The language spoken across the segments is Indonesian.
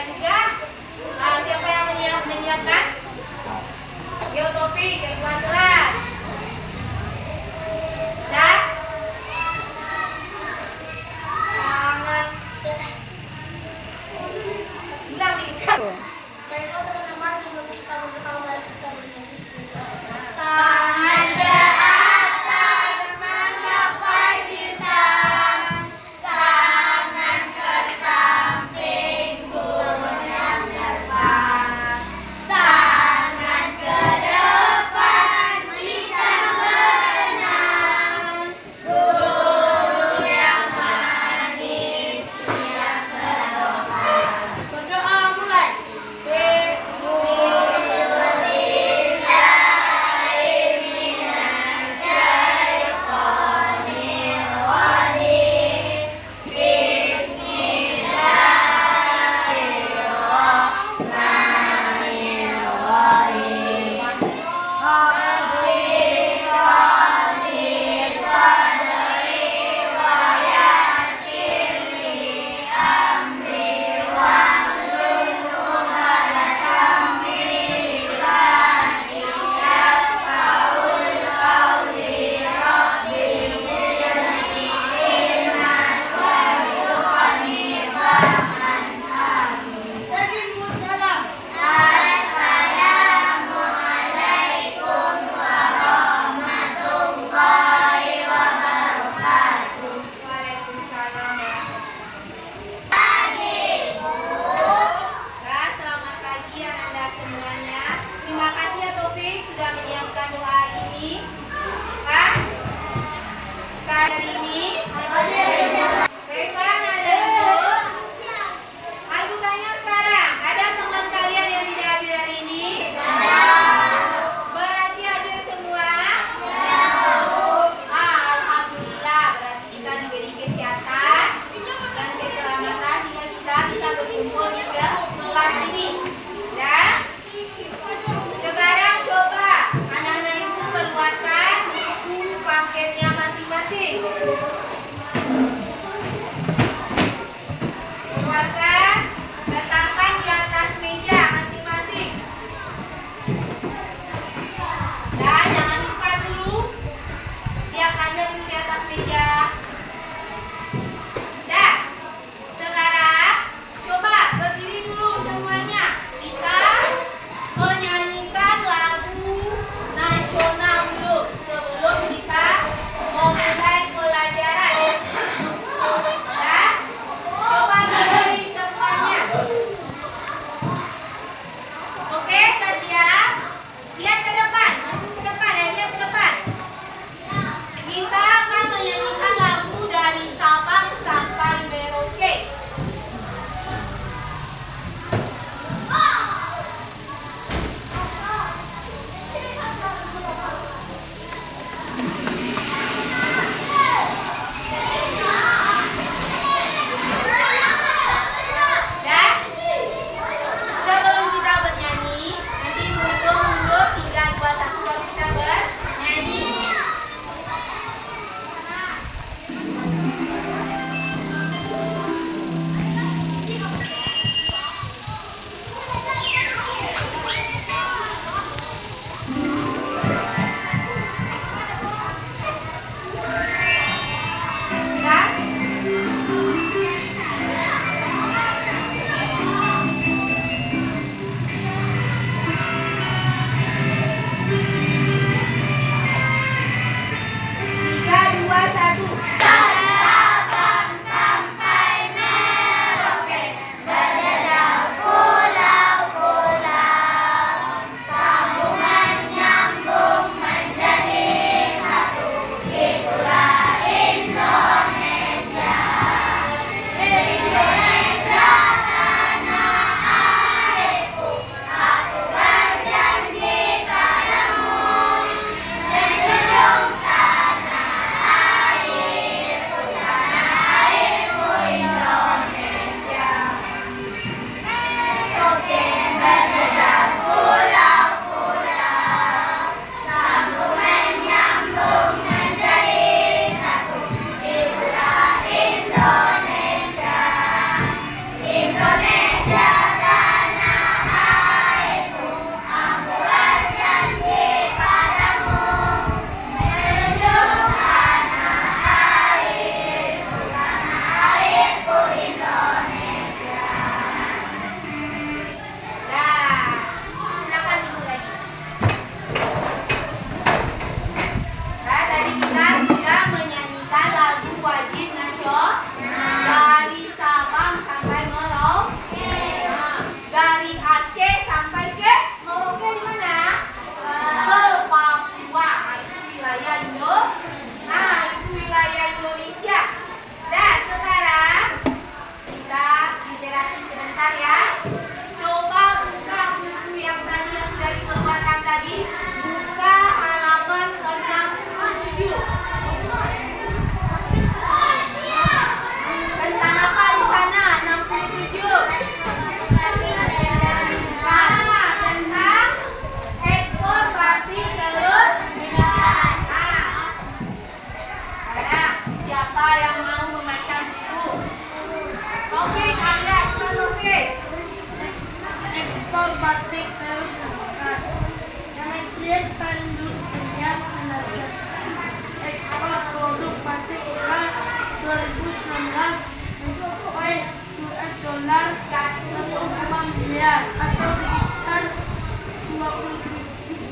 juga. Siapa yang menyiapkan? Yo Topik, ketua kelas. Dah? Tangan. Bilang tingkat. Baiklah teman-teman, sebelum kita memperkenalkan kita bernyanyi sebentar. Tangan ke atas menggapai bintang, tangan ke samping goyang terbang, tangan ke depan kita berenang, guru yang manis siap berdoa. Berdoa mulai. Selamat pagi Anda semuanya. Terima kasih ya Taufik sudah menyiapkan doa ini. Kak, hari ini baiklah Nada dulu. Aku tanya sekarang, ada teman kalian yang tidak hadir hari ini? Berarti hadir semua? Alhamdulillah, berarti kita diberi kesehatan dan keselamatan sehingga kita bisa berkumpul di kelas ini. Dan sekarang coba anak-anak ibu keluarkan buku paketnya masing-masing. Keluarkan, letakkan di atas meja masing-masing. Dan jangan lupa dulu, siapkannya dulu di atas meja. Dah, sekarang coba berdiri dulu semuanya.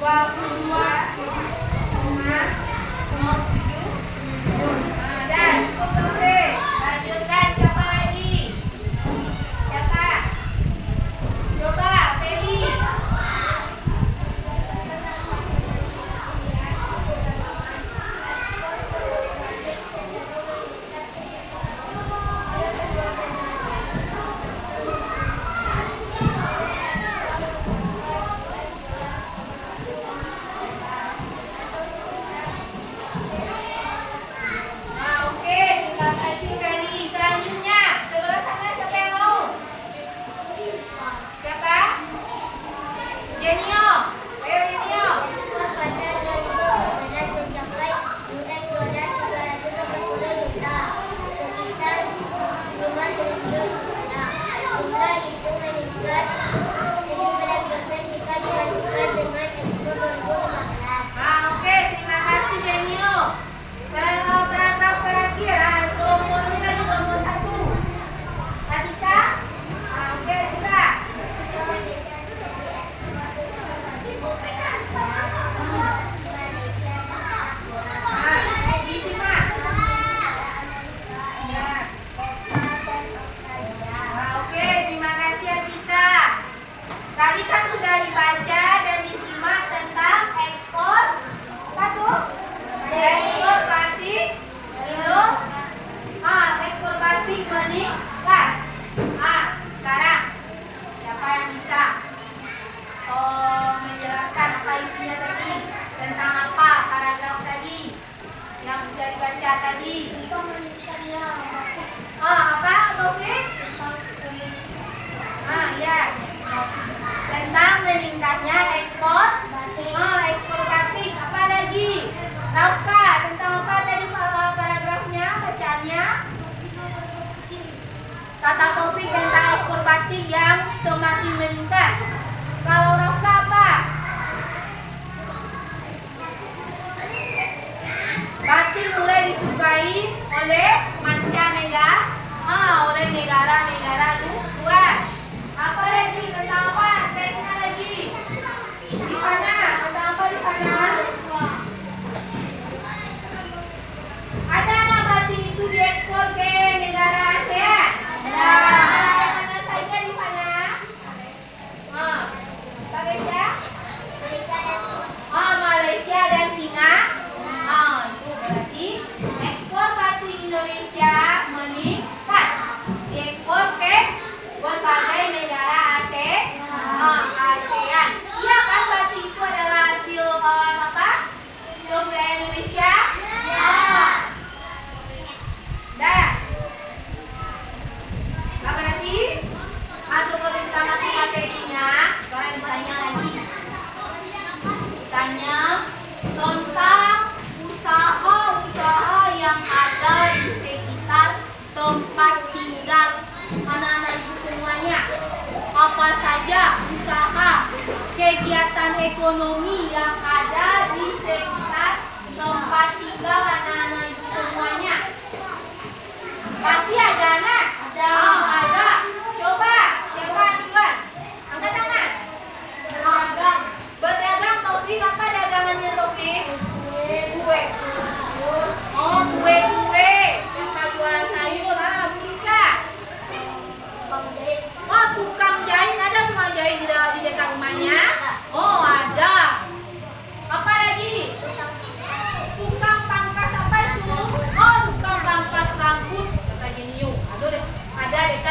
Dan cukup Taufik. Lanjutkan, siapa lagi? Siapa? Coba, Feli. Oke, terima kasih Feli. Selanjutnya, sebelah sana siapa yang mau? Siapa? Jenio. Ayo Jenio. Oke, terima kasih Jenio. Paragraf terakhir, nomornya lagi nomor 1. Atika? Oke, juga. Disimak. Ya. Oke, terima kasih Atika. Tadi kan sudah dibaca dan disimak tentang ekspor apa tuh? Ekspor batik ekspor batik meningkat. Sekarang siapa yang bisa menjelaskan apa isinya tadi? Tentang apa paragraf tadi yang sudah dibaca tadi? Apa Taufik? Ya. Tentang meningkatnya ekspor batik. Apa lagi? Rafka, tentang apa tadi paragrafnya, bacaannya? Kata Taufik tentang ekspor batik yang semakin meningkat. Kalau Rafka apa? Batik mulai disukai oleh mancanegara, oleh negara-negara luar. Apa lagi? Tentang apa? Teksnya lagi. Di mana? Tentang apa di mana? Ada anak batik itu diekspor ke negara ASEAN? Ada. Mana saja di mana? Malaysia? Malaysia dan Singapura. Itu berarti ekspor batik Indonesia meningkat. Diekspor ke berbagai negara ASEAN. Iya kan, batik itu adalah hasil kebudayaan Indonesia? Dah. Apa nanti? Masuk materinya. Sekarang ditanya lagi. Tanya tentang usaha-usaha yang ada di sekitar tempat tinggal anak-anak ibu semuanya. Apa saja usaha kegiatan ekonomi yang ada di sekitar tempat tinggal anak-anak ibu semuanya? Pasti ada anak? Ada. Coba, siapa duluan? Angkat tangan. Berdagang Taufik, apa dagangannya Taufik? Kue. Kue. Yang jualan sayur, buka. Tukang jahit, ada tukang jahit di dekat rumahnya? Ada. Apa lagi? Tukang pangkas apa itu? Tukang pangkas rambut, kata Genio. Ada dekat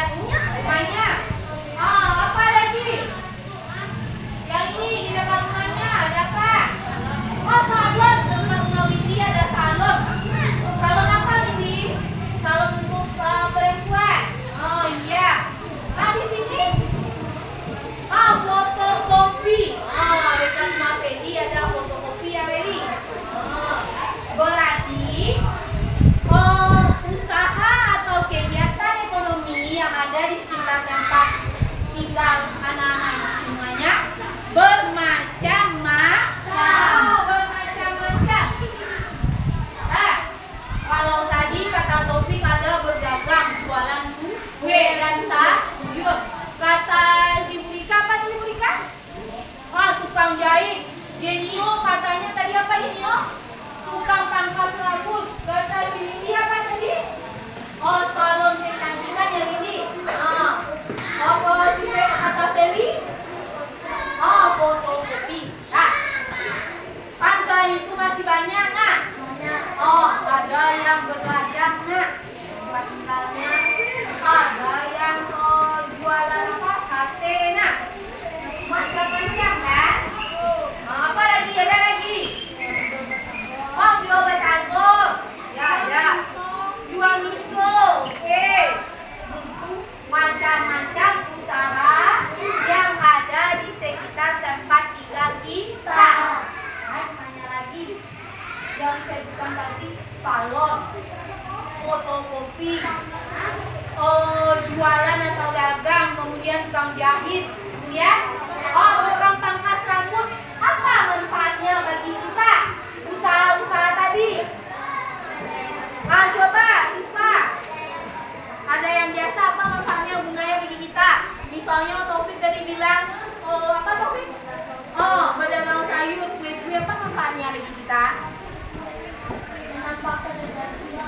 Misalnya Taufik tadi bilang, oh apa Taufik? Oh, berdagang sayur, kue-kue, apa manfaatnya bagi kita?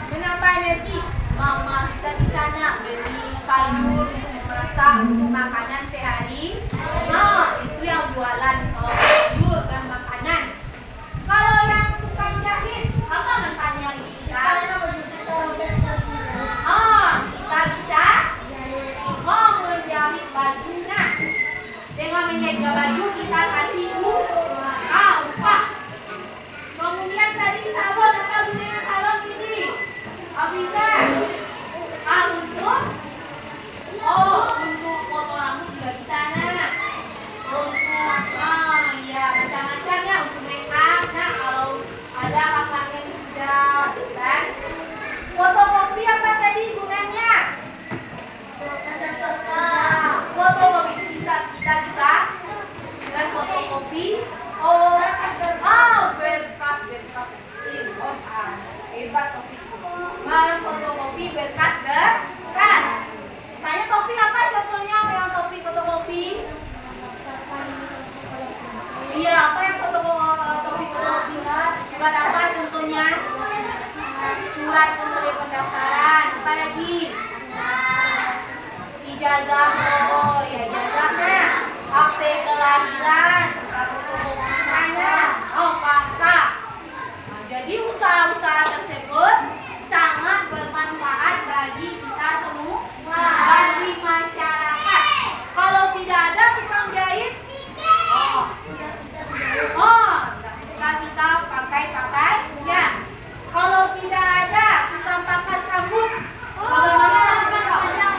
Menambah energi. Mama kita bisa nak beli sayur untuk masak untuk makanan sehari. Nah, itu yang jualan sayur dan makanan. Kalau yang tukang jahit, apa manfaatnya bagi kita? Kita bisa menjahit baju. Nah, dengan menjahit baju kita kasih upah. Kemudian tadi salon, apa gunanya salon ini? Bisa untuk foto rambut juga bisa nah. Untuk ya macam-macam ya untuk make up. Nah, kalau ada kakaknya yang sudah kan. Fotokopi apa tadi gunanya? Fotokopi itu kita bisa fotokopi. Berkas. Hebat Topik. Fotokopi berkas. Misalnya Topik apa contohnya yang Topik fotokopi? Iya, apa yang Topik fotokopi? Surat apa contohnya? Surat pemulihan pendaftaran. Apa lagi? Ijazah. Ya ijazahnya. Akte kelahiran. Kakak. Jadi usaha-usaha tersebut sangat bermanfaat bagi kita semua, bagi masyarakat. Kalau tidak ada tukang jahit, tidak bisa kita pakai ya. Kalau tidak ada tukang pangkas rambut, bagaimana rambut kita?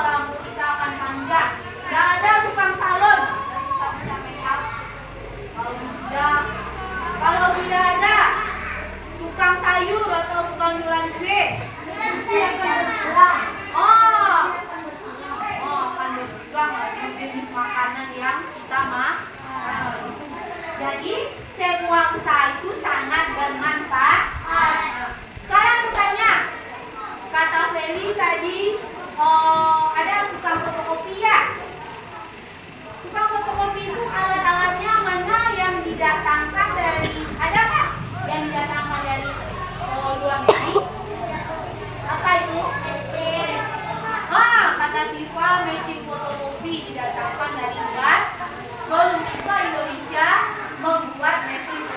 Rambut kita akan panjang. Tidak ada tukang salon, kita bisa make up. Kalau tidak ada tukang sayur atau tukang jualan kue, akan berkurang jenis makanan yang kita jadi semua usaha itu sangat bermanfaat. Sekarang bertanya, kata Feli tadi ada tukang fotokopi ya. Tukang fotokopi itu alat-alatnya mana yang didatangkan dari yang didatangkan dari luar negeri? Apa itu? Kata Siva, mesin fotokopi didatangkan dari luar. Belum bisa Indonesia membuat mesin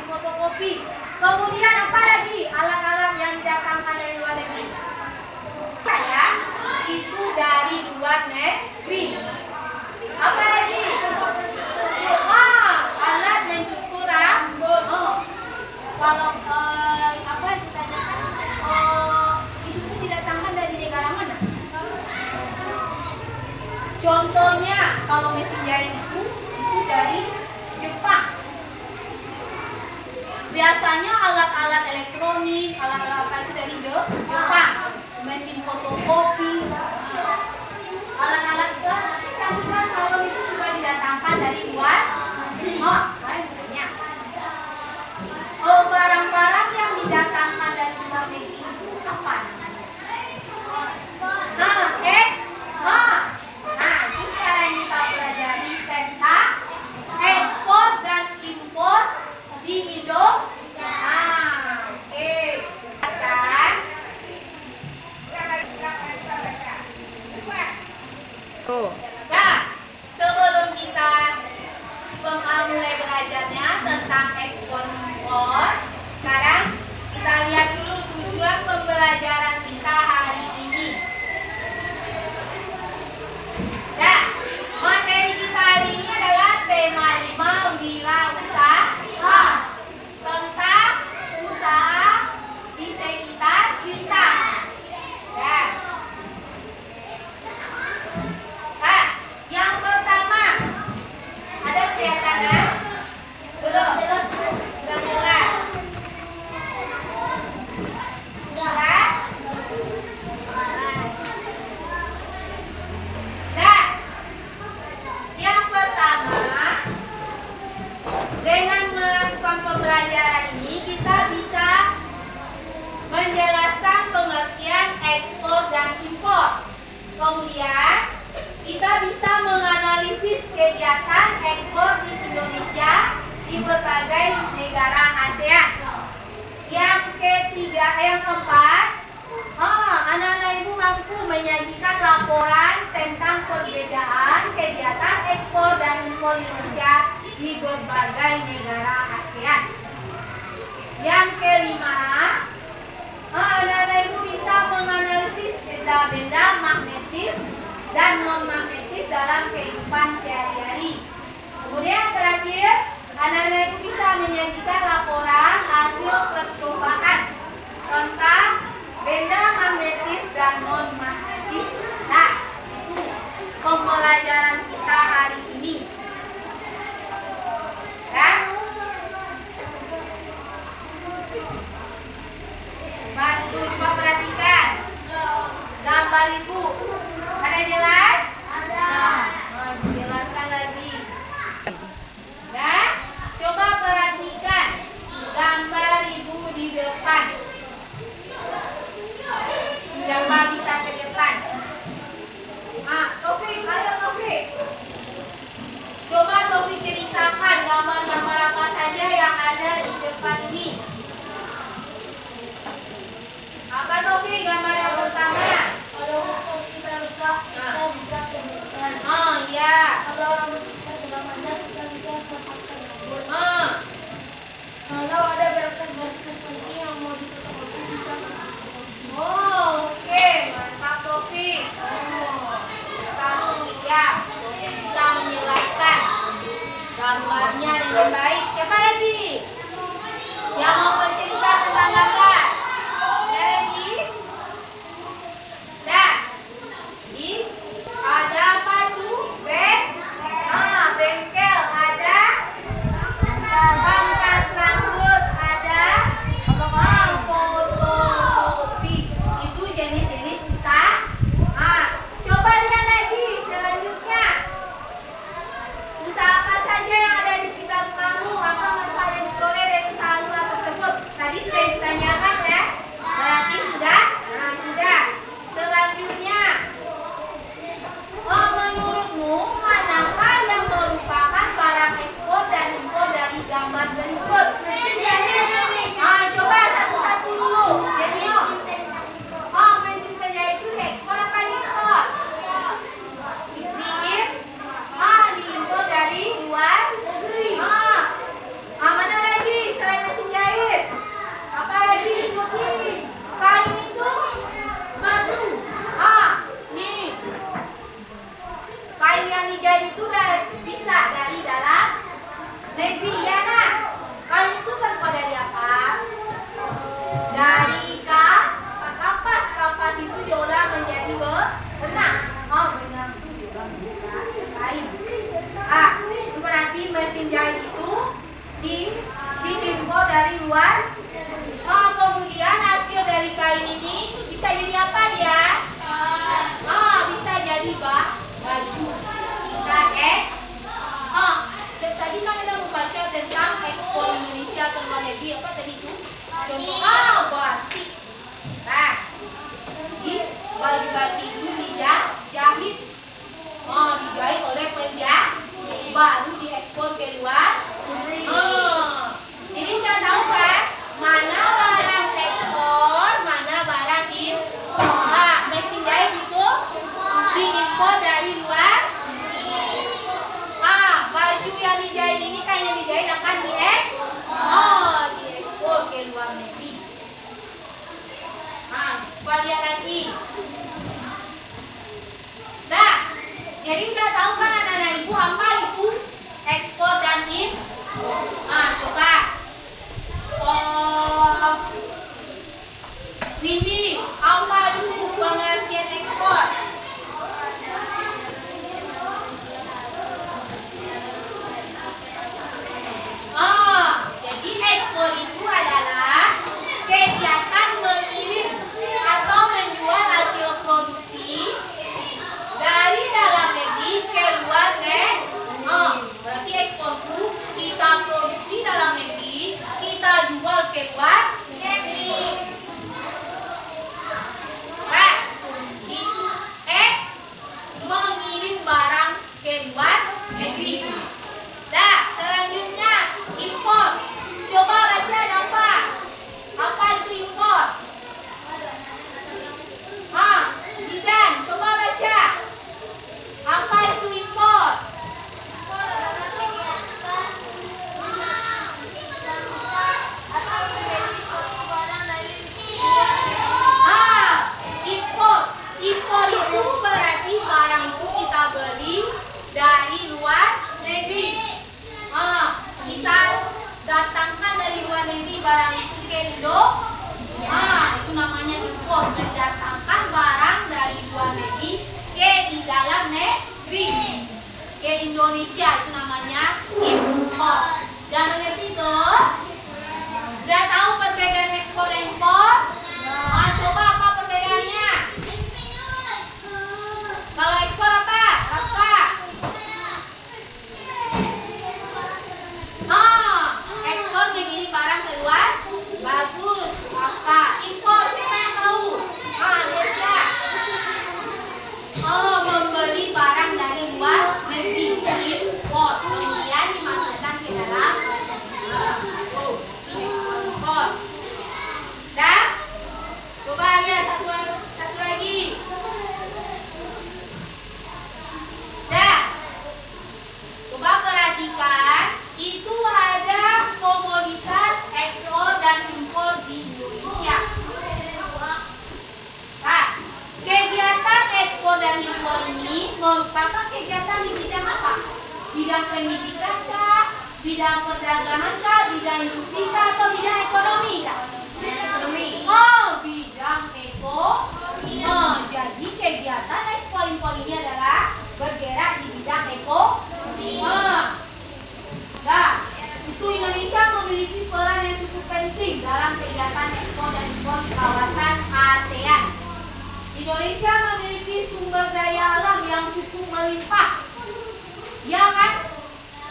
fotokopi. Kemudian apa lagi alat-alat yang didatangkan dari luar negeri? Itu dari luar negeri. Apa lagi? Alat mencukur rambut. Kalau apa yang ditanyakan? Itu didatangkan dari negara mana? Contohnya kalau mesin jahit itu dari Jepang. Biasanya alat-alat elektronik, alat-alat apa itu dari Jepang. Mesin fotokopi, alat-alat kecantikan salon itu juga didatangkan dari luar. Barang-barang yang didatangkan dari luar negeri itu apa namanya? Itu sekarang kita pelajari tentang ekspor dan impor di Indonesia. Nah, sebelum kita mulai belajarnya tentang ekspor impor, sekarang kita lihat dulu tujuan pembelajaran kita hari ini. Nah, materi kita hari ini adalah tema 5 wirausaha, tentang usaha di sekitar kita. Yang pertama, ada kelihatannya? Belum? Sudah mulai? Sudah? Nah, yang pertama, dengan melakukan pembelajaran ini kita bisa menjelaskan pengertian ekspor dan impor. Kemudian kita bisa menganalisis kegiatan ekspor di Indonesia di berbagai negara ASEAN. Yang keempat, anak-anak ibu mampu menyajikan laporan tentang perbedaan kegiatan ekspor dan impor Indonesia di berbagai negara ASEAN. Yang kelima, anak-anak ibu bisa menganalisis benda-benda magnetis dan non-magnetis dalam kehidupan sehari-hari. Kemudian yang terakhir, anak-anak ibu bisa menyajikan laporan hasil percobaan tentang benda magnetis dan non-magnetis. Nah, itu pembelajaran kita hari ini. Ya? Bantu coba perhatikan gambar ibu. Ada jelas? Ada. Jelaskan lagi. Ya? Coba perhatikan gambar ibu di depan. Coba bisa ke depan. Taufik, ayo Taufik. Coba Taufik ceritakan gambar-gambar apa saja yang ada di depan ini. Apa Taufik gambar yang pertama? Kalau motor kita rusak, kita bisa ke depan. Iya. Kalau rambut kita sudah panjang, kita bisa ke atas rambut. Kalau ada berkas-berkas penting yang mau difotokopi, bisa ke fotokopi. Oke, mantap Taufik. Kamu ya bisa menjelaskan gambarnya dengan baik. Siapa lagi yang mau bercerita tentang gambar? Ada lagi? Dah. Ada apa tuh? Bengkel ada. Pangkas rambut ada. Fotokopi. Itu jenis-jenis usaha. Coba lihat lagi selanjutnya. Usaha apa saja yang ada di sekitar rumahmu? Apa manfaat yang diperoleh dari usaha-usaha tersebut? Tadi sudah ditanyakan ya. Berarti sudah? Sudah. Selanjutnya, menurutmu manakah yang merupakan barang ekspor dan impor dari gambar berikut? Coba satu-satu dulu. Denio. Mesin penjahit itu diekspor apa diimpor? Diimpor dari luar negeri. Mana lagi selain mesin jahit? Apa lagi? Kain itu? Baju. Nih. Kain yang dijahit itu bisa dari dalam negeri ya nak. Kain itu terbuat dari apa? Dari kapas. Kapas itu diolah menjadi benang. Benang itu diolah menjadi kain. Itu berarti mesin jahit itu diimpor dari luar. Kemudian hasil dari kain ini bisa jadi apa dia? Bisa jadi baju. Kita tadi kan ada membaca tentang ekspor Indonesia ke luar negeri. Apa tadi itu? Contoh batik. Nah, baju batik itu dijahit. Dijahit oleh penjahit, baru diekspor ke luar negeri. Jadi kita tahu kan mana barang ekspor, mana barang impor. Mesin jahit itu diimpor dari luar. Baju yang dijahit ini kan yang dijahit akan diekspor ke luar negeri. Coba lihat lagi. Nah, jadi kita tahu kan anak-anak ibu apa itu ekspor dan impor. Coba. Windy, apa itu pengertian ekspor? Indonesia, itu namanya impor. Udah mengerti tuh? Udah tahu perbedaan ekspor dan impor? Nah, coba apa perbedaannya? Kalau ekspor apa? Apa? Ekspor mengirim barang keluar. Bagus. Apa? Impor siapa yang tahu? Indonesia. Membeli barang dari luar negeri. Impor. Kemudian dimasukkan ke dalam ekspor impor. Dah? Coba lihat satu lagi. Dah. Coba perhatikan, itu ada komoditas ekspor dan impor di Indonesia. Nah, kegiatan ekspor dan impor ini merupakan kegiatan di bidang apa? Bidang pendidikan kah? Bidang perdagangan kah? Bidang industri kah? Atau bidang ekonomi kah? Ekonomi. Bidang ekonomi. Jadi kegiatan ekspor impor ini adalah bergerak di bidang ekonomi. Nah, itu Indonesia memiliki peran yang cukup penting dalam kegiatan ekspor dan impor di kawasan ASEAN. Indonesia memiliki sumber daya alam yang cukup melimpah. Ya kan?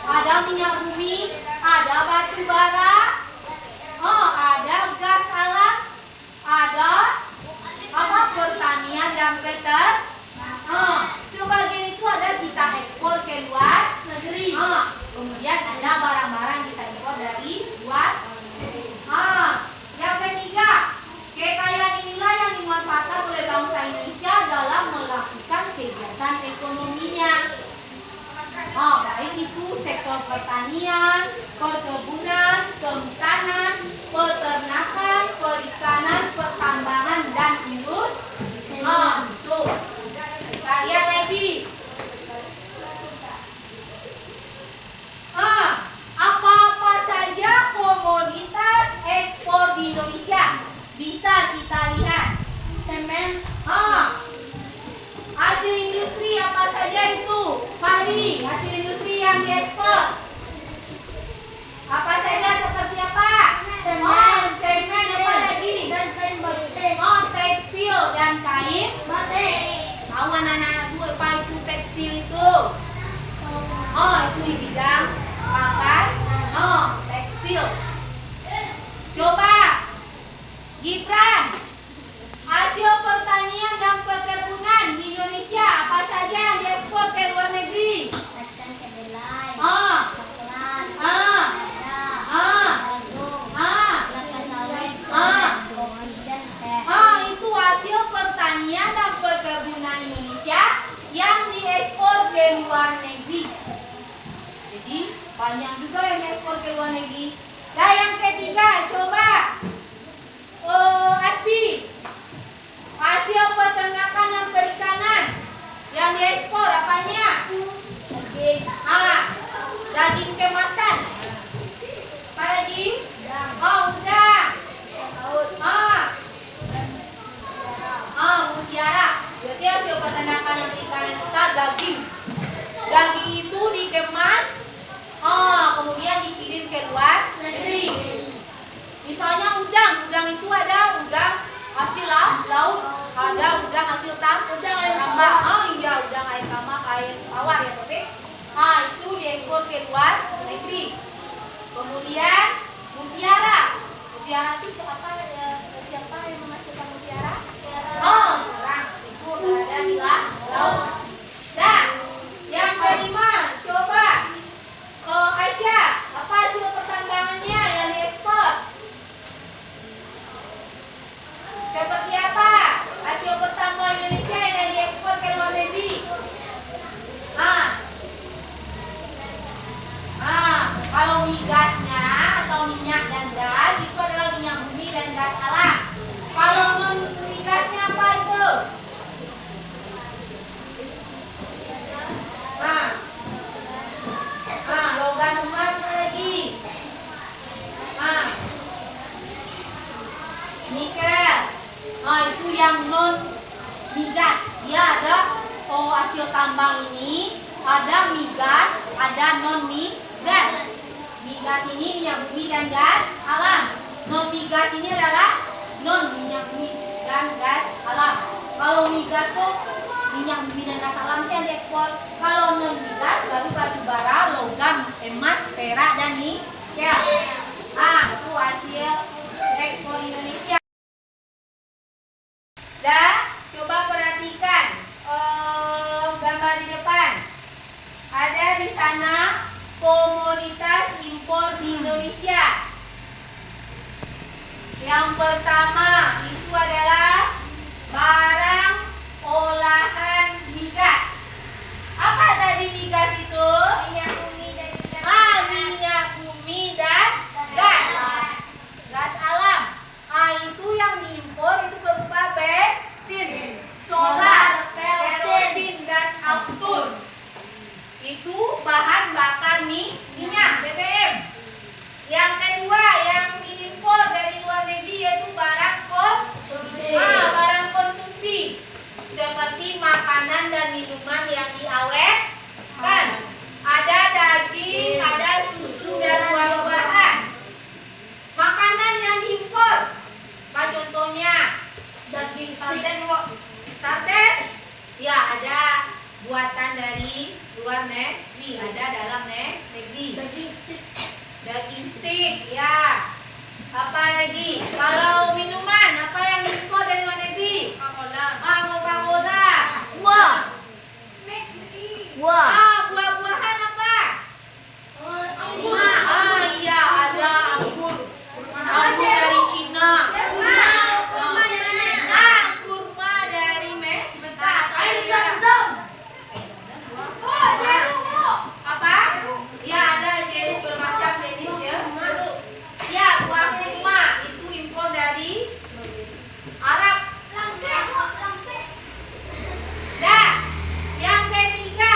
Ada minyak bumi, ada batu bara, ada gas alam, ada pertanian dan peternakan. Sebagian itu ada kita ekspor ke luar negeri. Kemudian ada barang-barang kita impor dari luar. Yang ketiga, kekayaan inilah yang dimanfaatkan oleh bangsa Indonesia dalam melakukan kegiatan ekonominya. Baik itu sektor pertanian, perkebunan, kehutanan, peternakan, perikanan, pertambangan, dan industri. Tuh. Kita lihat lagi. Apa-apa saja komoditas ekspor di Indonesia bisa kita lihat. Semen. Hasil industri apa saja itu? Fahri, hasil industri yang diekspor apa saja, seperti apa? Semen, apa lagi? Dan kain batik. Tekstil dan kain Batik. tahu anak-anak gue apa itu tekstil itu? Itu di bidang pakaian. Tekstil. Coba Gibran, hasil pertanian dan perkebunan di Indonesia apa saja yang diekspor ke luar negeri? Kacang kedelai. Coklat. Kelapa sawit. Kopi dan teh. Itu hasil pertanian dan perkebunan Indonesia yang diekspor ke luar negeri. Jadi banyak juga yang diekspor ke luar negeri. Nah, yang ketiga, coba Aspi, hasil peternakan dan perikanan yang diekspor apanya? Daging kemasan. Apa lagi? Udang. Mutiara. Berarti hasil peternakan dan perikanan kita daging. Daging itu dikemas, kemudian dikirim ke luar negeri. Misalnya udang itu ada udang hasil laut, ada udang hasil tambak. Udang air tambak, air tawar ya, Tapi. Itu diekspor ke luar negeri. Kemudian mutiara itu siapa yang menghasilkan mutiara? Orang itu berada di laut. Nah, yang kelima, coba Aisyah, apa hasil pertambangannya yang diekspor? Seperti apa hasil pertambangan Indonesia yang diekspor ke luar negeri? Kalau migasnya atau minyak dan gas itu adalah minyak bumi dan gas alam. Kalau non migasnya apa itu? Logam emas lagi. Nikel. Itu yang non migas. Dia ada hasil tambang ini ada migas, ada non migas. Migas ini minyak bumi dan gas alam. Non migas ini adalah non minyak bumi dan gas alam. Kalau migas tuh minyak bumi dan gas alam sih yang diekspor. Kalau non migas baru batu bara, logam, emas, perak dan nikel. Itu hasil ekspor Indonesia. Dan coba perhatikan gambar di depan. Ada di sana komoditas impor di Indonesia. Yang pertama itu adalah barang olahan migas. Apa tadi migas itu? Minyak bumi dan Minyak bumi dan gas. Gas alam. Itu yang diimpor itu berupa bensin, solar, kerosin dan aftur. Itu bahan bakar minyak BBM. Yang kedua yang diimpor dari luar negeri yaitu barang konsumsi. Barang konsumsi seperti makanan dan minuman yang diawetkan. Ada daging, ada susu dan buah-buahan. Makanan yang diimpor, apa contohnya? daging sarden. Sarden? Ya, ada buatan dari luar negeri, ada dalam negeri. Daging stick. Daging stick, ya. Apa lagi? Kalau minuman, apa yang diimpor dari luar negeri? Coca-Cola. Buah. Buah-buahan apa? Iya, ada anggur. Anggur dari Cina. Kurma dari Mekah. Air zam-zam. Apa? Ya, ada jeruk bermacam jenis ya. Ya, buah kurma itu impor dari Arab. Dah. Yang ketiga,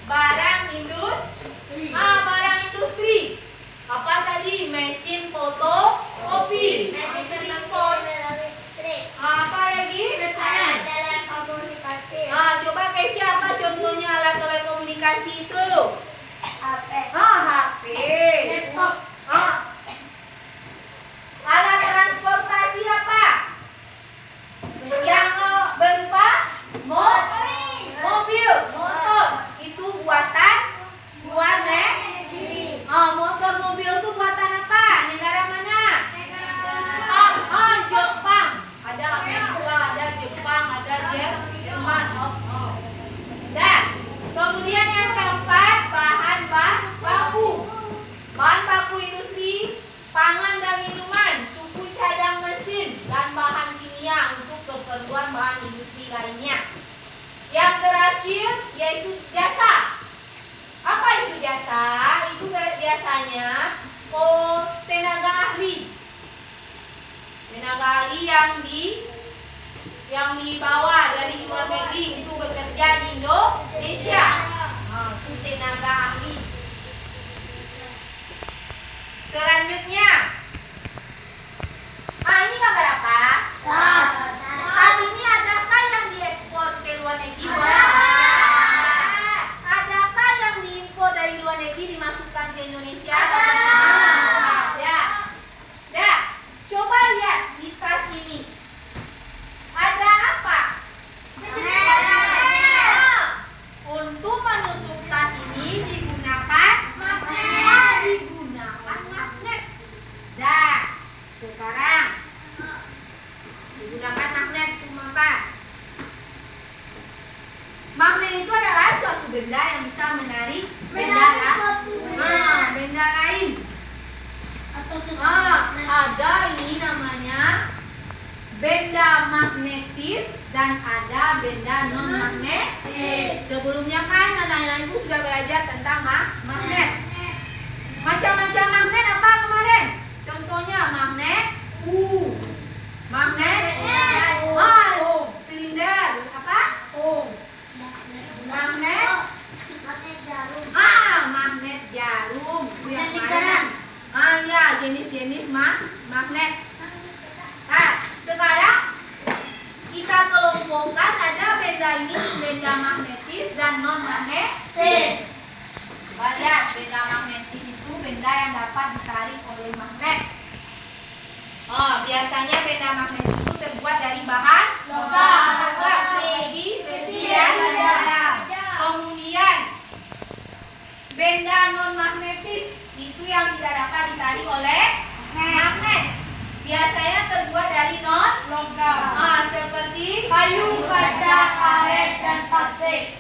barang industri. Barang industri. Apa tadi? Mesin fotokopi. Itu impor. Apa lagi? Coba kasih apa contohnya alat telekomunikasi itu? HP. Alat transportasi apa? Yang berupa mobil, motor. Itu buatan luar negeri. Motor mobil itu buatan apa? Negara mana? Jepang. Ada Amerika, ada Jepang, ada Jerman. Dah. Kemudian yang keempat, bahan baku. Bahan baku industri, pangan dan minuman, suku cadang mesin, dan bahan kimia untuk keperluan bahan industri lainnya. Yang terakhir yaitu jasa. Apa itu jasa? Itu biasanya tenaga ahli. Tenaga ahli yang dibawa dari luar negeri untuk bekerja di Indonesia. Itu tenaga ahli. Selanjutnya, ini gambar apa? Tas ini adakah yang diekspor ke luar negeri? Adakah yang diimpor dari luar negeri dimasukkan ke Indonesia? Ada. Dah. Coba lihat di tas ini. Ada apa? Untuk menutup tas ini digunakan magnet. Dah. Sekarang digunakan magnet untuk apa? Magnet itu adalah suatu benda yang bisa menarik benda lain. Ada ini namanya benda magnetis dan ada benda non magnetis. Sebelumnya kan anak-anak ibu sudah belajar tentang magnet. Macam-macam magnet apa kemarin? Contohnya magnet magnet silinder apa? Magnet magnet jarum. Itu yang mana? Ya, jenis-jenis magnet. Nah, sekarang kita kelompokkan ada benda ini, benda magnetis dan non non-magnetis. Coba lihat, benda magnetis itu benda yang dapat ditarik oleh magnet. Biasanya benda magnetis itu terbuat dari bahan logam seperti besi dan bara. Kemudian benda non-magnetis itu yang tidak dapat ditarik oleh magnet. Biasanya terbuat dari non-logam. Seperti Kayu, kaca, karet, dan plastik.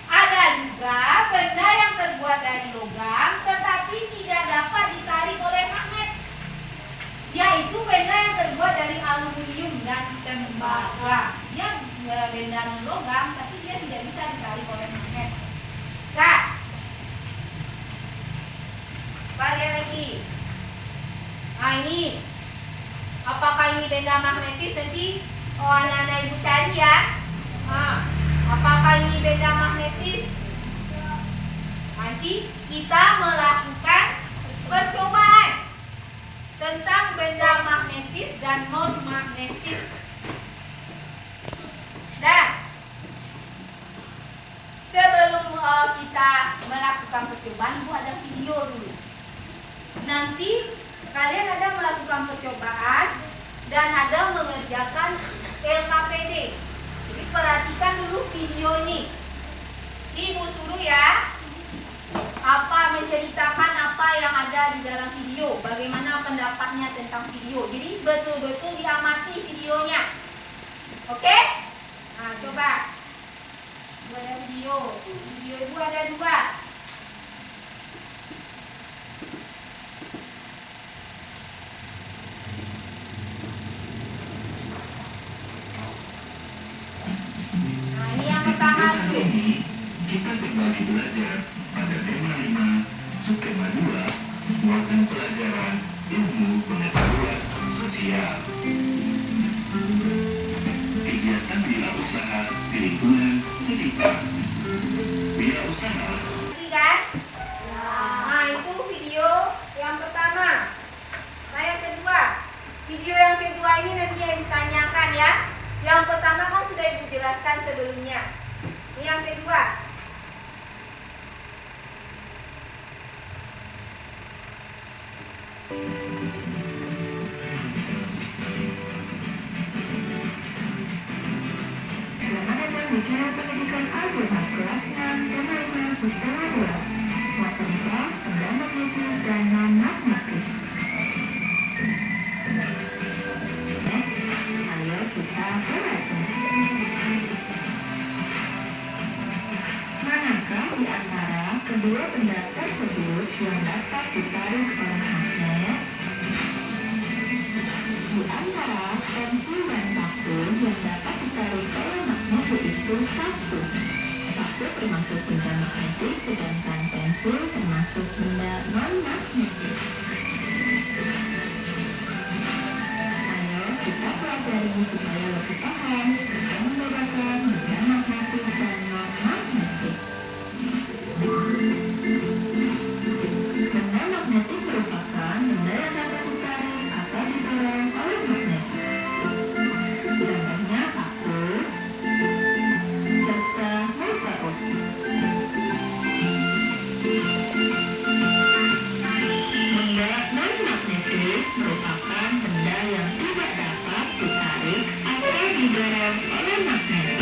Ada juga benda yang terbuat dari logam tetapi tidak dapat ditarik oleh magnet, yaitu benda yang terbuat dari aluminium dan tembaga. Dia benda non logam tapi dia tidak bisa ditarik oleh magnet. Nah, balik lagi. Ini apakah ini benda magnetis? Nanti anak-anak ibu cari ya. Apakah ini benda magnetis? Nanti kita melakukan percobaan tentang benda magnetis dan non magnetis. Dan sebelum kita melakukan percobaan, ibu ada video dulu. Nanti kalian ada melakukan percobaan dan ada mengerjakan LKPD. Jadi perhatikan dulu video ini. Ibu suruh ya, menceritakan apa yang ada di dalam video, bagaimana pendapatnya tentang video. Jadi betul-betul diamati videonya. Oke? Nah, coba. Ibu ada video. Video ibu ada 2. Kita kembali belajar pada tema 5, subtema 2, muatan pelajaran ilmu pengetahuan sosial. Kegiatan wirausaha di lingkungan sekitar. Wirausaha. Kan? Nah, itu video yang pertama. Nah, yang kedua. Video yang kedua ini nanti yang ditanyakan ya. Yang pertama kan sudah ibu jelaskan sebelumnya. Ini yang kedua. Selamat datang di channel pendidikan Al-Quran kelas 6 tema 5 subtema 2, matematika, benda magnetis dan non-magnetis. Ayo kita belajar. Manakah di antara kedua benda tersebut yang dapat ditarik oleh magnet? Di antara pensil dan paku yang dapat ditarik oleh magnet yaitu paku. Paku termasuk benda magnetik, sedangkan pensil termasuk benda non-magnetik. Ayo kita pelajari supaya lebih paham serta membedakan benda magnetik dan non-magnetik. Benda magnetik merupakan benda yang dapat ditarik atau didorong oleh magnet. Contohnya paku serta meteor. Benda non-magnetik merupakan benda yang tidak dapat ditarik atau didorong oleh magnet.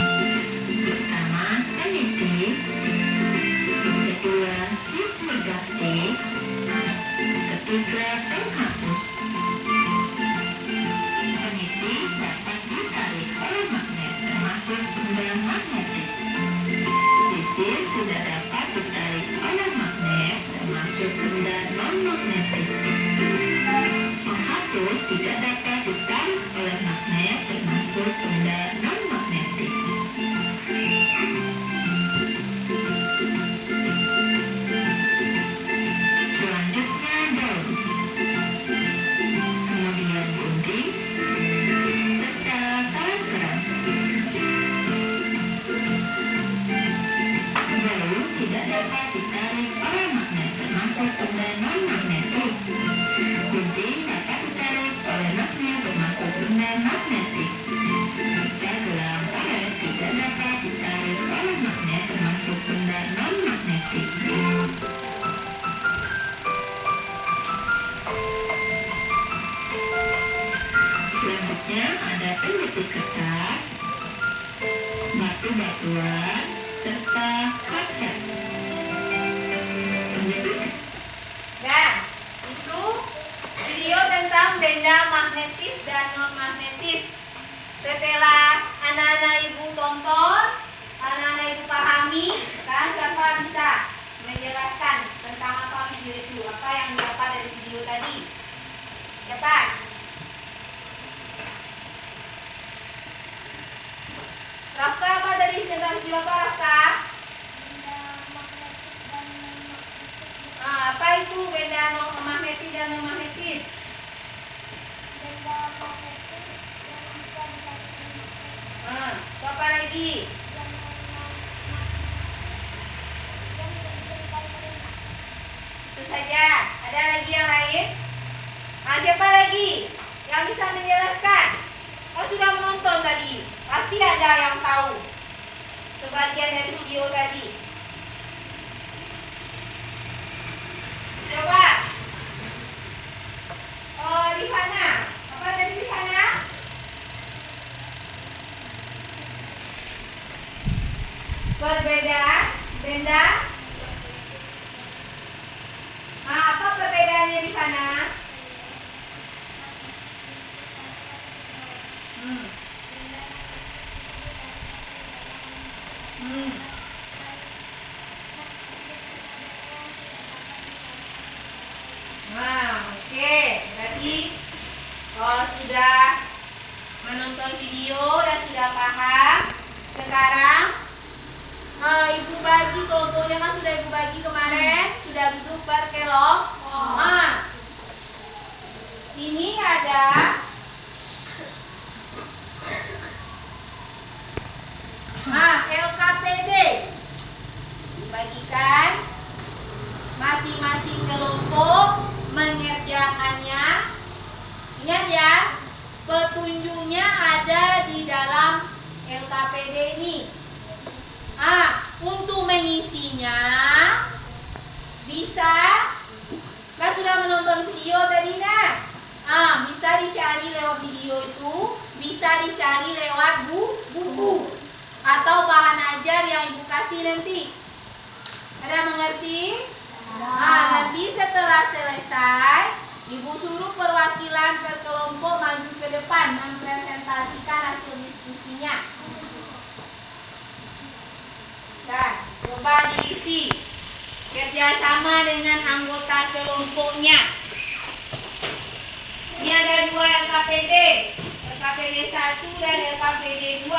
serta kaca. Nah, itu video tentang benda magnetis dan non-magnetis. Setelah anak-anak ibu tonton, anak-anak ibu pahami, kan siapa bisa menjelaskan tentang apa video itu, apa yang didapat dari video tadi? Siapa? Rafka, apa tadi tentang video apa Rafka? Apa itu benda magnetis dan non-magnetis? Apa lagi? Itu saja. Ada lagi yang lain? Siapa lagi yang bisa menjelaskan? Oh, sudah menonton tadi. Pasti ada yang tahu sebagian dari video tadi. Coba. Oh, Rihana. Apa tadi Rihana? Perbedaan benda. Apa perbedaannya Rihana? Oke. Berarti kalau sudah menonton video dan sudah paham, sekarang ibu bagi kelompoknya kan sudah ibu bagi kemarin, sudah duduk berkelompok. Ini ada LKPD. Dibagikan masing-masing kelompok mengerjakannya. Ingat ya, petunjuknya ada di dalam LKPD ini. Untuk mengisinya bisa, kan sudah menonton video tadi nah. Bisa dicari lewat video itu, bisa dicari lewat buku atau bahan ajar yang ibu kasih nanti. Ada mengerti? Nanti setelah selesai, ibu suruh perwakilan berkelompok maju ke depan mempresentasikan hasil diskusinya. Dan coba diisi kerjasama dengan anggota kelompoknya. Ini ada 2 LKPD, LKPD 1 dan LKPD 2.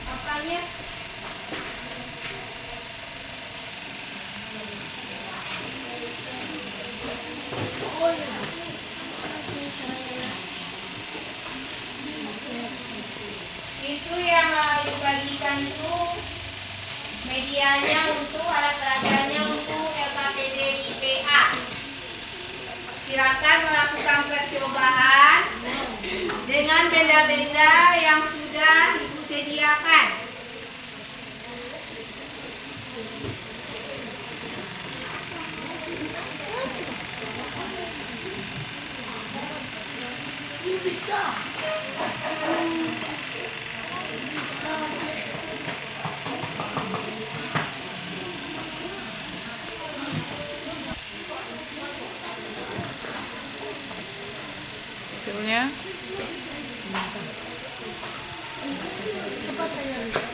Apanya? Itu yang dibagikan itu medianya untuk alat peraganya untuk LKPD IPA. Silakan melakukan percobaan dengan benda-benda yang sudah ibu sediakan. Bisa. Hasilnya Coba saya lihat.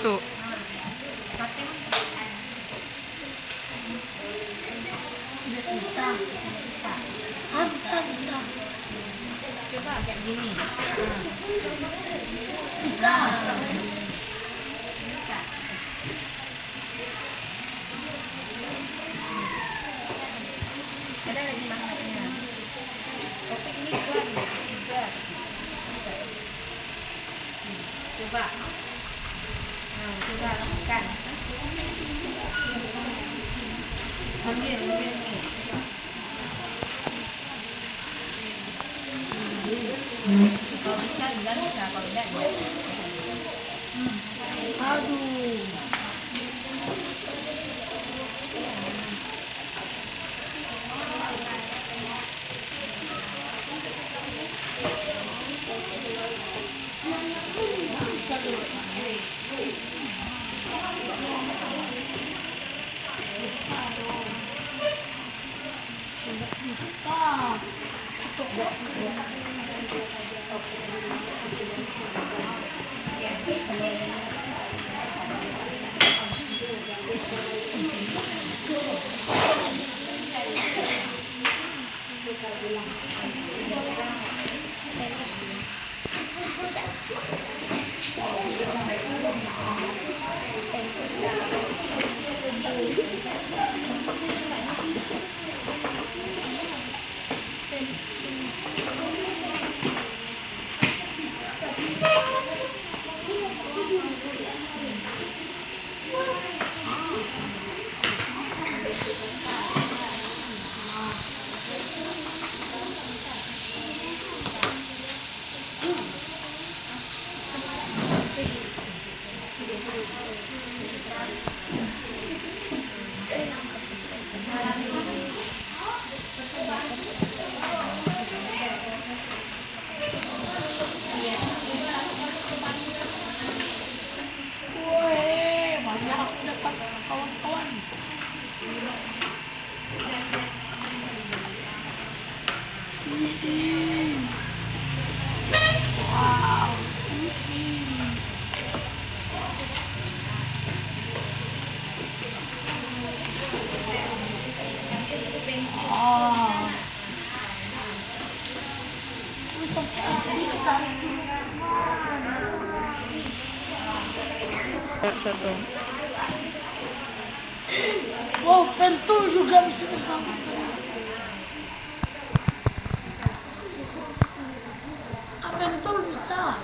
tuh. Bisa. Bisa. Coba agak gini. Bisa. Bisa. Ada lagi magnetnya. Topik ini juga. coba. Nah, coba lakukan. Ambil nih. Kalau bisa bilang bisa, kalau enggak ya. Aduh. Bisa dong. Bisa dong. Tidak bisa. Woi, banyak aku dapat kawan-kawan. Wow. Oh. Sampai asli tarik mana? Satu. Wow, pentul juga bisa tersambung. Ah, pentul bisa.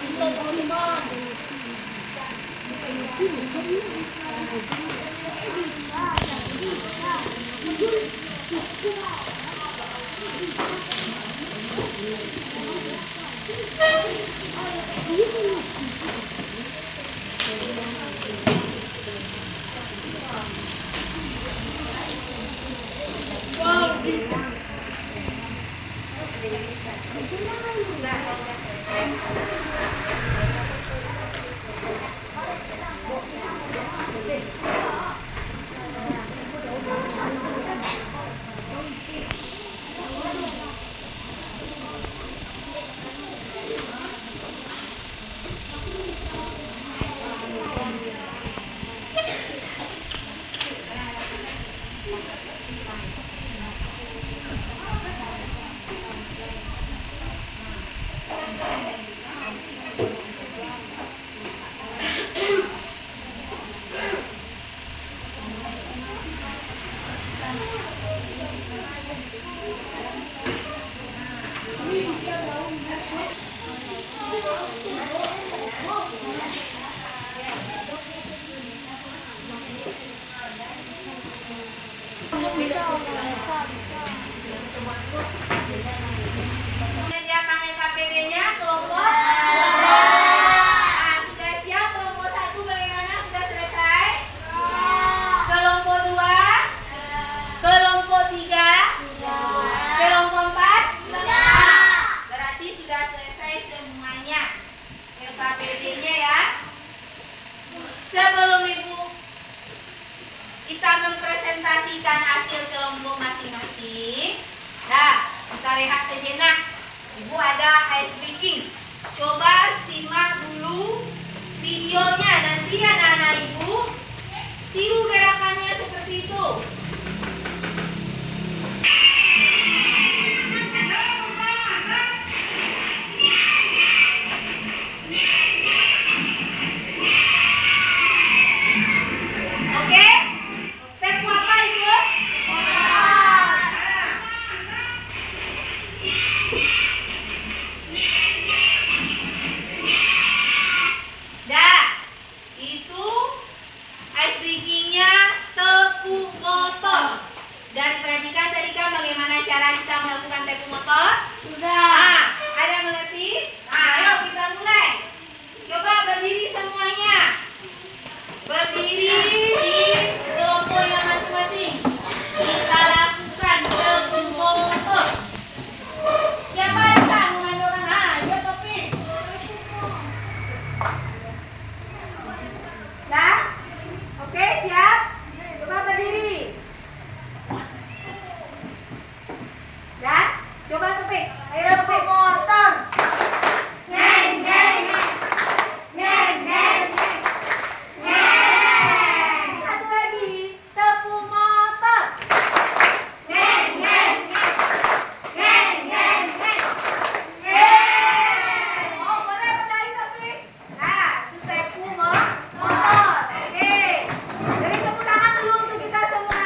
Bisa teman-teman. Wow, bisa. itu. Oke? Tepu apa itu? Dah, itu ice breakingnya tepu motor. Dan perhatikan tadi kan bagaimana cara kita melakukan tepu motor. Sudah. Ada yang mengerti? Ayo kita mulai. Coba berdiri semuanya. Berdiri di kelompoknya masing-masing. Kita lakukan tepu motor. Siapa yang bisa mengandalkan? Ayo Topik. Dah? Oke, siap? Coba berdiri. Dah? Coba Topik. Ayo Topik. Motor. Neng, neng. Neng, neng. Neng. Satu lagi. Tepu motor. Neng, neng. Neng, neng, neng. Oh, boleh berlari Topik. Nah, itu tepu motor. Oke. Beri tepuk tangan dulu untuk kita semua.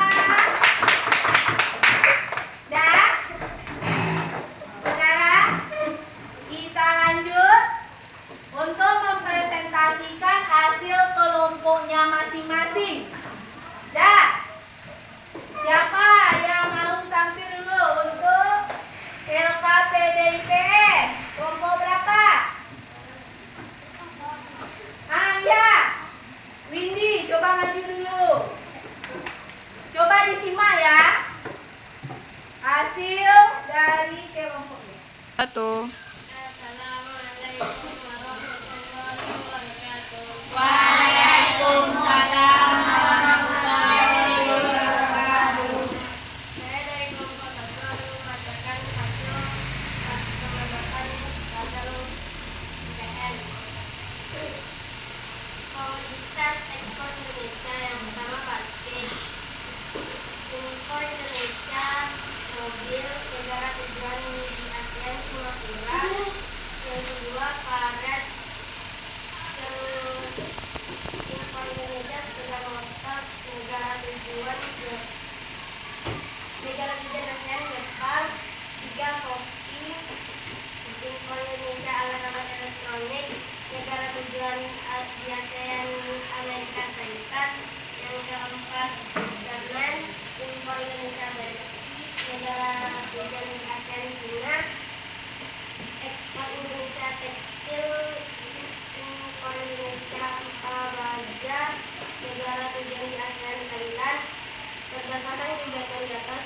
Dah? Sekarang kita lanjut untuk mempresentasikan hasil kelompoknya masing-masing. Dah. Siapa yang mau tampil dulu untuk LKPDIPS? Kelompok berapa? Ya. Windy, coba maju dulu. Coba disimak ya. Hasil dari kelompoknya. Assalamualaikum warahmatullahi wabarakatuh. Waalaikumsalam warahmatullahi wabarakatuh. Saya dari kelompok 1 membacakan hasil pembahasan pada IPS. Komoditas ekspor Indonesia yang pertama batik. Impor Indonesia mobil negara tujuan di ASEAN Singapura. Yang kedua karet. Impor Indonesia sepeda motor negara tujuan ASEAN Jepang. 3 kopi. Impor Indonesia alat-alat elektronik negara tujuan di ASEAN Amerika Serikat. Yang keempat semen. Impor Indonesia besi negara tujuan di ASEAN China. Ekspor Indonesia tekstil. Impor Indonesia baja negara tujuan di ASEAN Thailand. Berdasarkan kegiatan di atas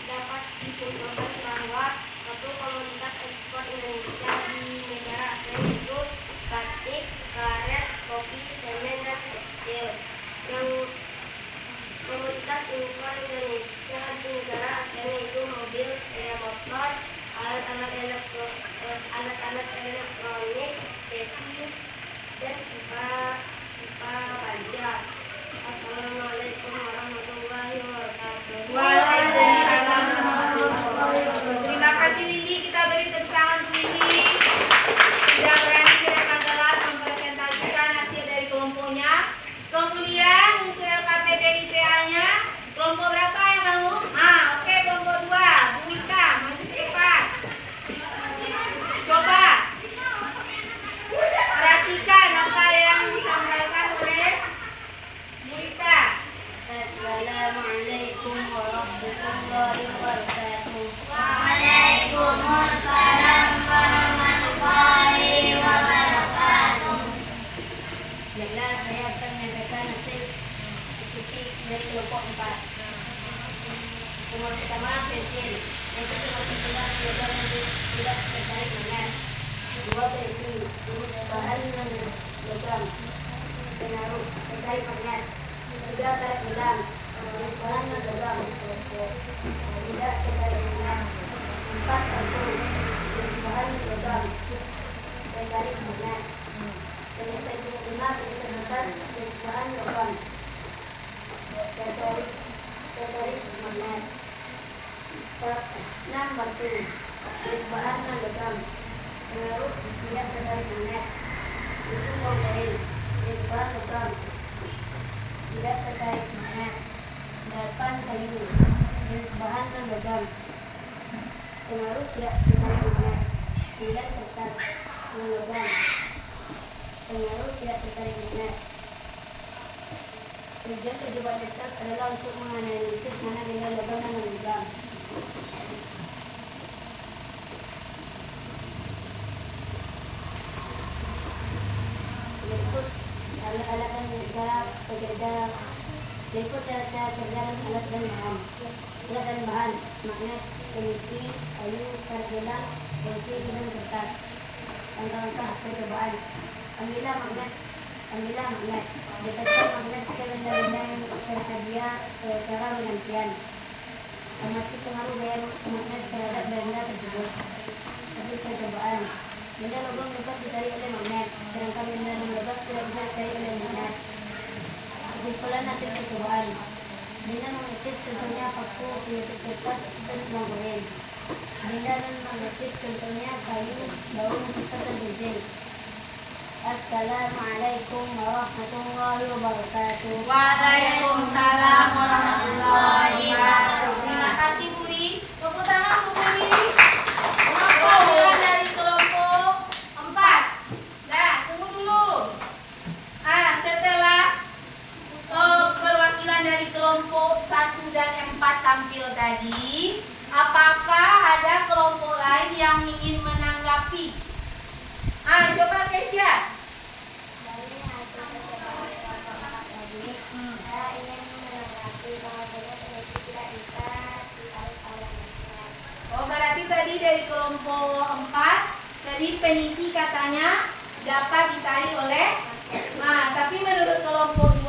dapat disimpulkan bahwa satu komoditas ekspor Indonesia di negara ASEAN yaitu batik, karet, kopi, semen, dan tekstil. Yang komoditas impor Indonesia di negara ASEAN yaitu mobil, sepeda motor, alat-alat elektronik, besi, dan pipa baja. Assalamualaikum warahmatullahi wabarakatuh. Waalaikumsalam warahmatullahi wabarakatuh. Terima kasih Windy, kita beri tepuk tangan untuk Windy. Sudah berhasil dengan jelas mempresentasikan hasil dari kelompoknya. Kemudian untuk LKPDIPA-nya, kelompok berapa yang mau? Oke, kelompok 2. Bu Ika, maju cepat. Coba perhatikan apa yang disampaikan oleh Bu Ika. Assalamualaikum warahmatullahi wabarakatuh. Waalaikumsalam warahmatullahi wabarakatuh. Baiklah, saya akan menyampaikan hasil diskusi dari kelompok 4. Kelompok pertama pensil. Yang kedua sebelah tidak tertarik dengan. Kedua berhenti. Bahan logam. Penaruh tertarik dengan. Ketiga tarik gelang. Bahan logam. Tidak tertarik dengan. 4 kartu. Bahan logam. Tertarik dengan. Ternyata itu benar, terbatas bahan logam. Tertarik 6. Batu. Bahan logam. Pengaruh tidak tertarik magnet. Itu uang kain. Bahan logam. Tidak tertarik magnet. 8. Kayu. Bahan logam. Pengaruh tidak tertarik magnet. 9. Kertas. Logam. Pengaruh tidak tertarik magnet. Tujuan terjebak kertas adalah untuk menganalisis mana benda logam dan non-logam. Berikut alat-alat dan pekerja. Berikut cara kerja dan alat dan bahan. Alat dan bahan: magnet, peniti, kayu, karet gelang, pensil, dan kertas. Langkah-langkah percobaan: ambillah magnet. Dekatkan magnet ke benda-benda yang tersedia secara bergantian. Amati pengaruh gaya magnet terhadap benda tersebut. Hasil percobaan: benda logam dapat ditarik oleh magnet, sedangkan benda non-logam tidak bisa ditarik oleh magnet. Kesimpulan hasil percobaan: benda magnetis contohnya paku, pelipis kertas, dan uang koin. Benda non-magnetis contohnya kayu, daun, kertas, dan pensil. Assalamualaikum warahmatullahi wabarakatuh. Waalaikumsalam warahmatullahi wabarakatuh. Terima kasih Budi. Tepuk tangan untuk Budi. Perwakilan dari kelompok 4. Nah, tunggu dulu. Setelah perwakilan dari kelompok 1 dan 4 tampil tadi, apakah ada kelompok lain yang ingin menanggapi? Coba Keisha. Dari hasil percobaan kelompok tadi, saya ingin menanggapi bahwasanya peneliti tidak bisa ditarik oleh magnet. Oh, berarti tadi dari kelompok 4, tadi peniti katanya dapat ditarik oleh. Tapi menurut kelompok 2,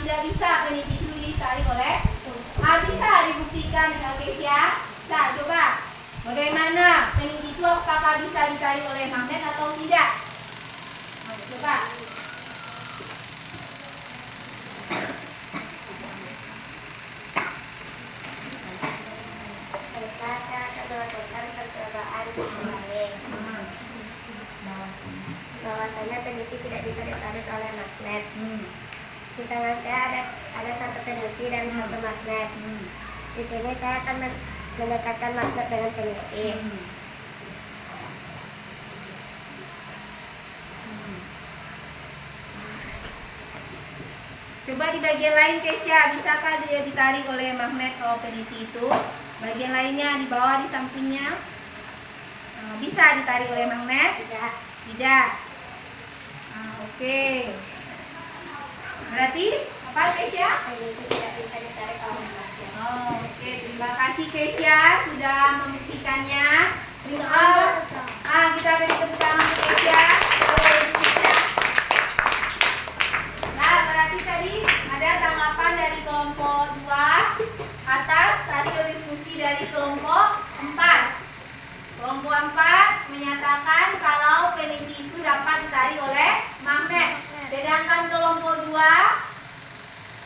tidak bisa peniti itu ditarik oleh. Bisa dibuktikan Keisha. Nah, coba. Bagaimana peniti itu apakah bisa ditarik oleh magnet atau tidak? Coba. Saya akan melakukan percobaan kembali. Bahwasanya peneliti tidak bisa ditarik oleh magnet. Di tangan saya ada satu peneliti dan satu magnet. Di sini saya akan mendekatkan magnet dengan peneliti. Coba di bagian lain Keisha, bisakah dia ditarik oleh magnet atau peniti itu? Bagian lainnya di bawah, di sampingnya, bisa ditarik oleh magnet? Tidak. Oke. Berarti apa Keisha? Peneliti tidak bisa ditarik oleh magnet. Oke, terima kasih Keisha sudah membuktikannya. Kita beri tepuk tangan untuk Keisha. Nah, berarti tadi ada tanggapan dari kelompok 2 atas hasil diskusi dari kelompok 4. Kelompok 4 menyatakan kalau peneliti itu dapat ditarik oleh magnet. Sedangkan kelompok 2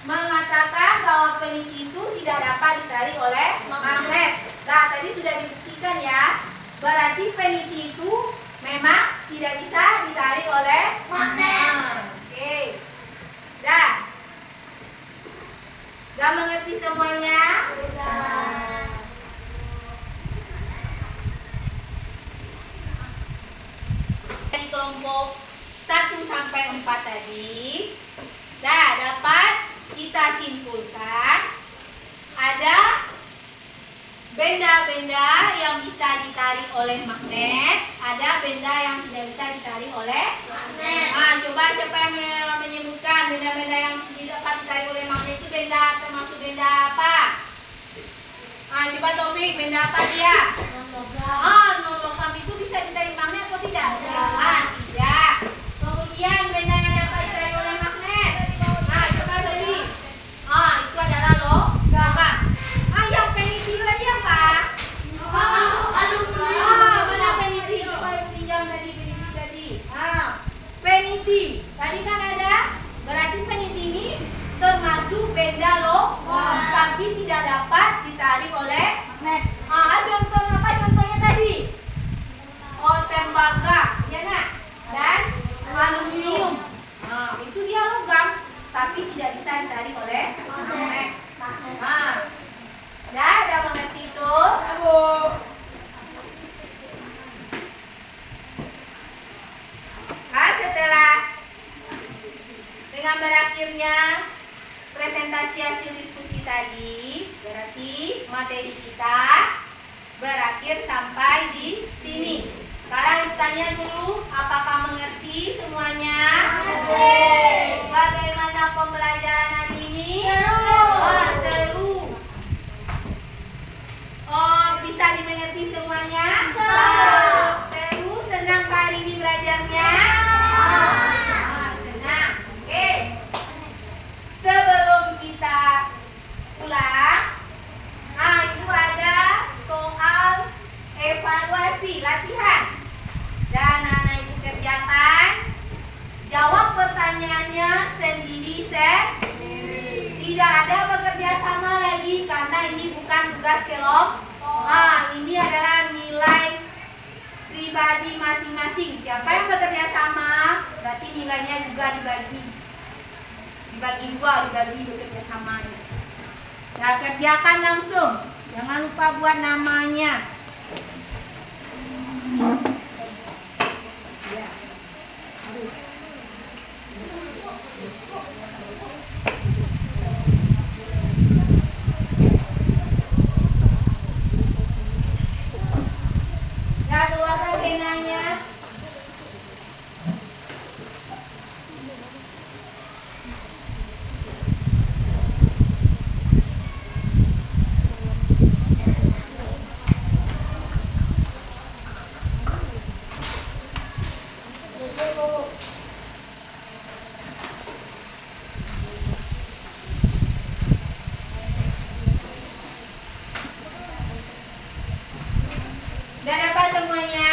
mengatakan bahwa peneliti itu tidak dapat ditarik oleh magnet. Nah, tadi sudah dibuktikan ya. Berarti peneliti itu memang tidak bisa ditarik oleh magnet. Oke. Sudah mengerti semuanya? Dari kelompok 1 sampai 4 tadi, dapat kita simpulkan ada benda-benda yang bisa ditarik oleh magnet, ada benda yang tidak bisa ditarik oleh magnet. Coba siapa yang menyebutkan benda-benda yang tidak dapat ditarik oleh magnet itu benda termasuk benda apa? Coba Taufik, benda apa dia? Non-logam itu bisa ditarik magnet atau tidak? Tidak. Kemudian benda yang dapat ditarik oleh magnet. Coba beli. Itu adalah logam. Yang peniti tadi apa? Mana peniti? Coba pinjam tadi peniti tadi. Peniti. Tadi kan ada. Berarti peniti ini termasuk benda logam, tapi tidak dapat ditarik presentasi hasil diskusi tadi, berarti materi kita berakhir sampai di sini. Sekarang ibu tanya dulu, apakah mengerti semuanya? Bagaimana pembelajaran hari ini? Seru. Oh, bisa dimengerti semuanya? Seru, senang kali ini belajarnya? Senang. Oke. Sebelum kita pulang, itu ada soal evaluasi latihan. Dan anak ibu kerjakan, jawab pertanyaannya sendiri. Tidak ada bekerja sama lagi karena ini bukan tugas kelompok. Ini adalah nilai pribadi masing-masing. Siapa yang bekerja sama, berarti nilainya juga dibagi dua, dibagi bekerja samanya. Nah, kerjakan langsung. Jangan lupa buat namanya. Nah, keluarkan penanya. Udah dapat semuanya?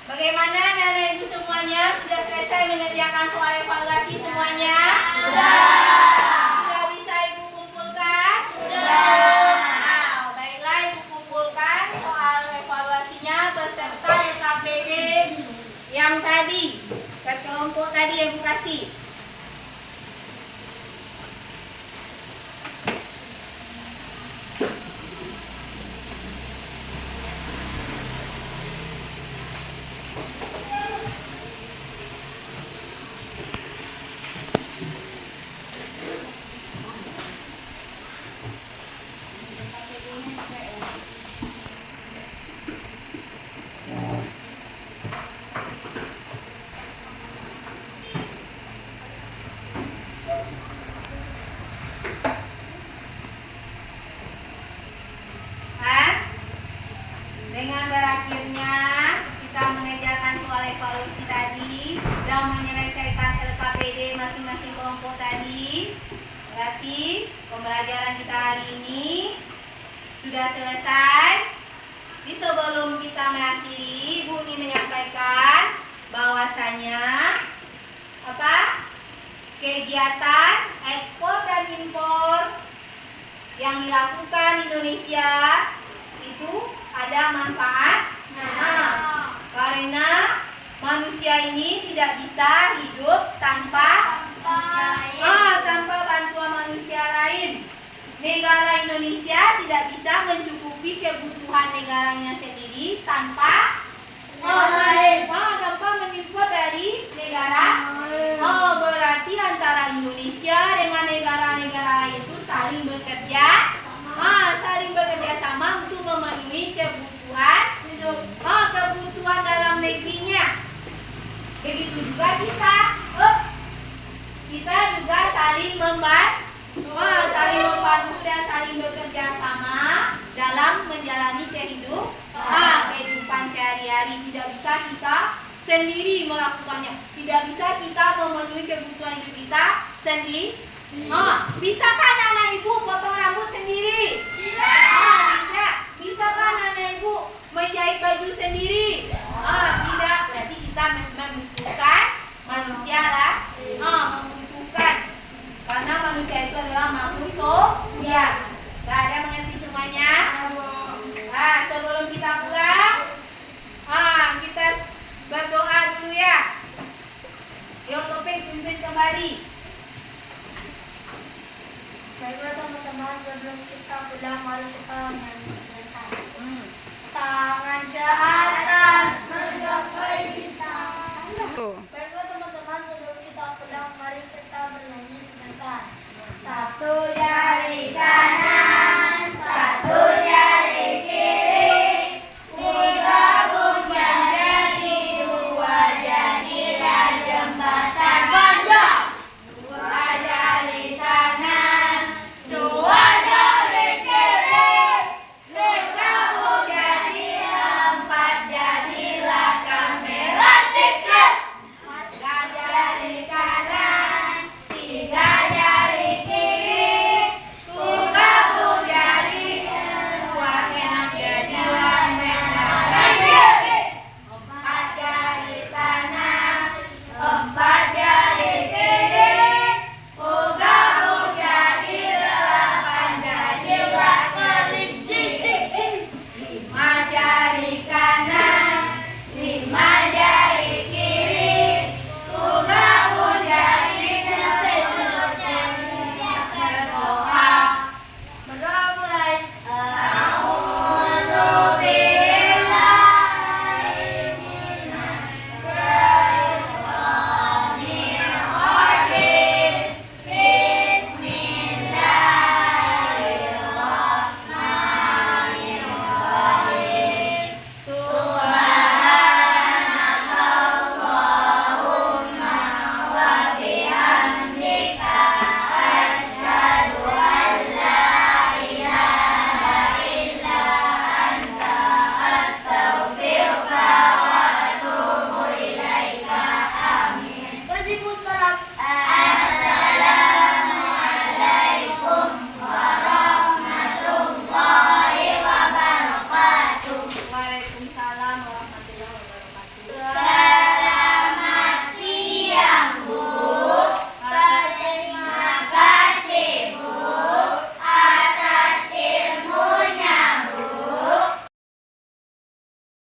Bagaimana anak ibu semuanya? Sudah selesai mengerjakan soal evaluasi semuanya? Sudah bisa ibu kumpulkan? Nah, baiklah ibu kumpulkan soal evaluasinya beserta LKPD yang tadi, ke kelompok tadi yang ibu kasih. Dengan berakhirnya kita mengerjakan soal evaluasi tadi dan menyelesaikan LKPD masing-masing kelompok tadi, berarti pembelajaran kita hari ini sudah selesai. Di sebelum kita mengakhiri, Ibu ingin menyampaikan bahwasanya kegiatan ekspor dan impor yang dilakukan Indonesia itu ada manfaat. Karena manusia ini tidak bisa hidup tanpa bantuan manusia lain. Negara Indonesia tidak bisa mencukupi kebutuhan negaranya sendiri tanpa mengimpor dari negara. Berarti antara Indonesia dengan negara-negara lain itu saling bekerja sama untuk memenuhi kebutuhan hidup, kebutuhan dalam negerinya. Begitu juga kita juga saling membantu dan saling bekerja sama dalam menjalani kehidupan sehari-hari. Tidak bisa kita sendiri melakukannya. Tidak bisa kita memenuhi kebutuhan hidup kita sendiri. Bisakah anak ibu potong rambut sendiri? Tidak. Bisakah anak ibu menjahit baju sendiri? Tidak. Berarti kita membutuhkan manusia lah. Membutuhkan. Karena manusia itu adalah makhluk sosial. Ada mengerti semuanya? Sebelum kita pulang, kita berdoa dulu ya. Yuk Topeng pimpin kembali. Baiklah teman-teman, sebelum kita pulang mari kita nyanyi sebentar. Tangan jahat